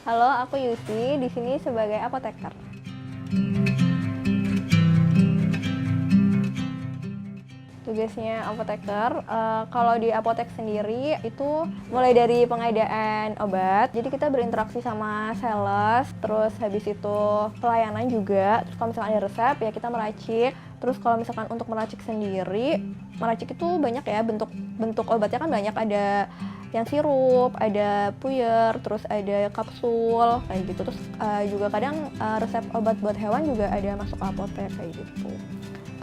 Halo, aku Yusi, di sini sebagai apoteker. Tugasnya apoteker, kalau di apotek sendiri itu mulai dari pengadaan obat, jadi kita berinteraksi sama sales, terus habis itu pelayanan juga, terus kalau misalkan ada resep ya kita meracik, terus kalau misalkan untuk meracik sendiri, meracik itu banyak ya, bentuk obatnya kan banyak, ada yang sirup, ada puyer, terus ada kapsul, kayak gitu, terus juga kadang resep obat buat hewan juga ada masuk ke apotek, kayak gitu.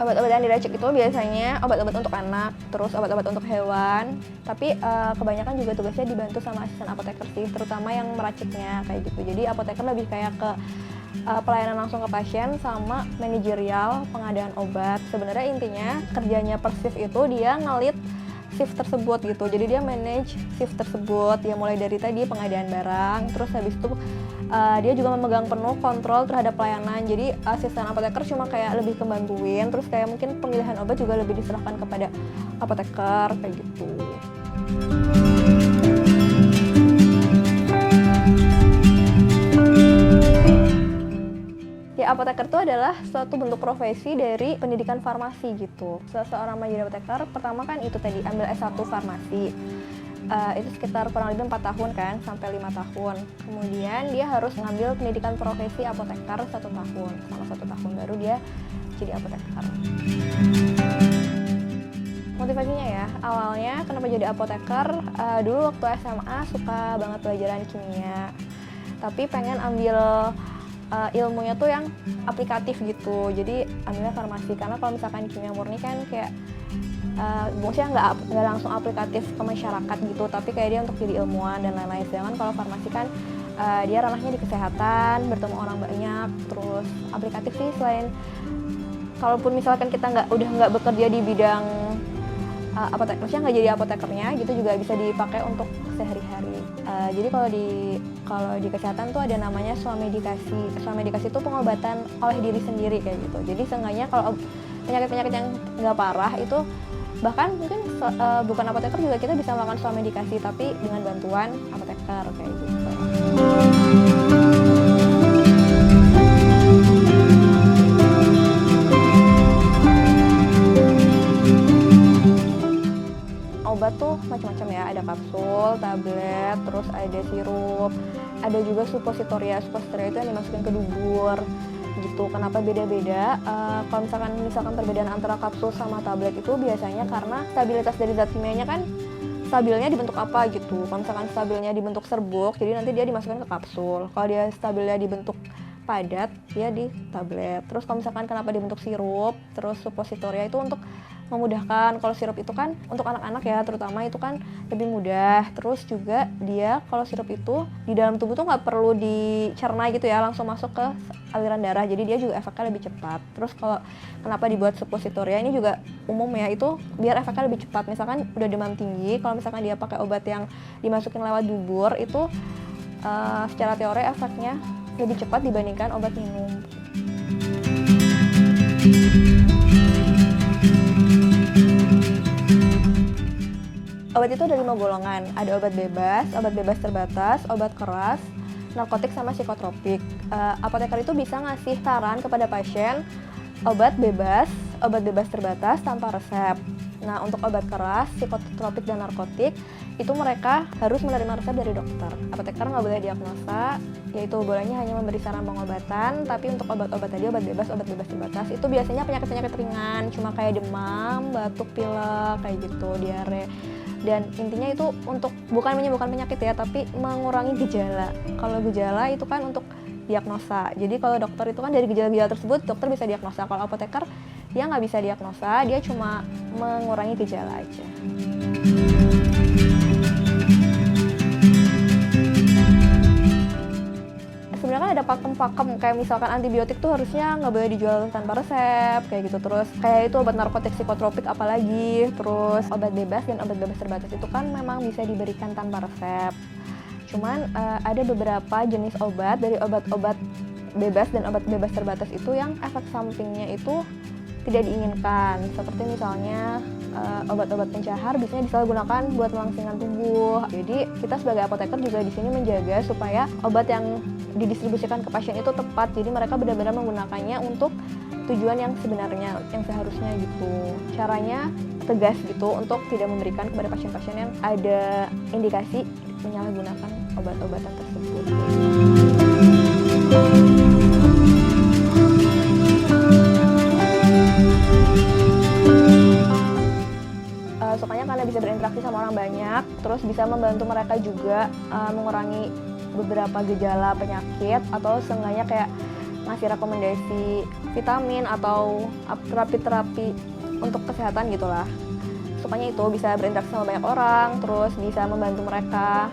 Obat-obat yang diracik itu biasanya obat-obat untuk anak, terus obat-obat untuk hewan, tapi kebanyakan juga tugasnya dibantu sama asisten apoteker sih, terutama yang meraciknya kayak gitu. Jadi apoteker lebih kayak ke pelayanan langsung ke pasien sama manajerial pengadaan obat. Sebenarnya intinya kerjanya per shift itu dia ngelit shift tersebut gitu, jadi dia manage shift tersebut, ya mulai dari tadi pengadaan barang, terus habis itu dia juga memegang penuh kontrol terhadap pelayanan. Jadi asisten apoteker cuma kayak lebih kebantuin, terus kayak mungkin pemilihan obat juga lebih diserahkan kepada apoteker kayak gitu. Ya, apoteker itu adalah suatu bentuk profesi dari pendidikan farmasi gitu. Seseorang menjadi apoteker, pertama kan itu tadi ambil S1 farmasi. Itu sekitar kurang lebih 4 tahun kan, sampai 5 tahun. Kemudian dia harus mengambil pendidikan profesi apoteker 1 tahun. Selama 1 tahun baru dia jadi apoteker. Motivasinya ya, awalnya kenapa jadi apoteker, dulu waktu SMA suka banget pelajaran kimia. Tapi pengen ambil ilmunya tuh yang aplikatif gitu, jadi ambilnya farmasi, karena kalau misalkan kimia murni kan kayak maksudnya nggak langsung aplikatif ke masyarakat gitu, tapi kayak dia untuk jadi ilmuwan dan lain-lain. Sedangkan kalau farmasi kan dia ranahnya di kesehatan, bertemu orang banyak, terus aplikatif sih. Selain kalaupun misalkan kita udah nggak bekerja di bidang apotek, maksudnya nggak jadi apotekernya gitu, juga bisa dipakai untuk sehari-hari. Jadi kalau di kesehatan tuh ada namanya swamedikasi. Swamedikasi itu pengobatan oleh diri sendiri kayak gitu. Jadi seenggaknya kalau penyakit-penyakit yang nggak parah itu, bahkan mungkin bukan apoteker juga kita bisa melakukan swamedikasi, tapi dengan bantuan apoteker kayak gitu. Obat tuh macam-macam ya, ada kapsul, tablet, terus ada sirup, ada juga suppositoria. Suppositoria itu yang dimasukin ke dubur gitu. Kenapa beda-beda? Kalau misalkan perbedaan antara kapsul sama tablet itu biasanya karena stabilitas dari zat kimianya kan stabilnya dibentuk apa gitu. Kalau misalkan stabilnya dibentuk serbuk, jadi nanti dia dimasukkan ke kapsul. Kalau dia stabilnya dibentuk padat, dia di tablet. Terus kalau misalkan kenapa dibentuk sirup, terus suppositoria itu untuk memudahkan. Kalau sirup itu kan untuk anak-anak ya, terutama itu kan lebih mudah. Terus juga dia kalau sirup itu di dalam tubuh tuh nggak perlu dicerna gitu ya, langsung masuk ke aliran darah. Jadi dia juga efeknya lebih cepat. Terus kalau kenapa dibuat suppositoria ini juga umum ya, itu biar efeknya lebih cepat. Misalkan udah demam tinggi, kalau misalkan dia pakai obat yang dimasukin lewat dubur itu secara teori efeknya lebih cepat dibandingkan obat minum. Obat itu ada 5 golongan, ada obat bebas terbatas, obat keras, narkotik, sama psikotropik. Apoteker itu bisa ngasih saran kepada pasien obat bebas terbatas tanpa resep. Nah, untuk obat keras, psikotropik, dan narkotik, itu mereka harus menerima resep dari dokter. Apoteker nggak boleh diagnosa, yaitu bolehnya hanya memberi saran pengobatan, tapi untuk obat-obat tadi, obat bebas terbatas, itu biasanya penyakit-penyakit ringan, cuma kayak demam, batuk, pilek, kayak gitu, diare. Dan intinya itu untuk bukan menyembuhkan penyakit ya, tapi mengurangi gejala. Kalau gejala itu kan untuk diagnosa. Jadi kalau dokter itu kan dari gejala-gejala tersebut dokter bisa diagnosa. Kalau apoteker dia nggak bisa diagnosa, dia cuma mengurangi gejala aja. Sebenarnya kan ada pakem-pakem, kayak misalkan antibiotik tuh harusnya nggak boleh dijual tanpa resep kayak gitu. Terus kayak itu obat narkotik, psikotropik apalagi. Terus obat bebas dan obat bebas terbatas itu kan memang bisa diberikan tanpa resep. Cuman ada beberapa jenis obat dari obat-obat bebas dan obat bebas terbatas itu yang efek sampingnya itu tidak diinginkan. Seperti misalnya obat-obat pencahar biasanya disalahgunakan buat melangsingan tubuh. Jadi kita sebagai apoteker juga di sini menjaga supaya obat yang didistribusikan ke pasien itu tepat. Jadi mereka benar-benar menggunakannya untuk tujuan yang sebenarnya, yang seharusnya gitu. Caranya tegas gitu untuk tidak memberikan kepada pasien-pasien yang ada indikasi menyalahgunakan obat-obatan tersebut. Sukanya karena bisa berinteraksi sama orang banyak, terus bisa membantu mereka juga mengurangi beberapa gejala penyakit atau seenggaknya kayak ngasih rekomendasi vitamin atau terapi-terapi untuk kesehatan gitulah. Sukanya itu bisa berinteraksi sama banyak orang, terus bisa membantu mereka.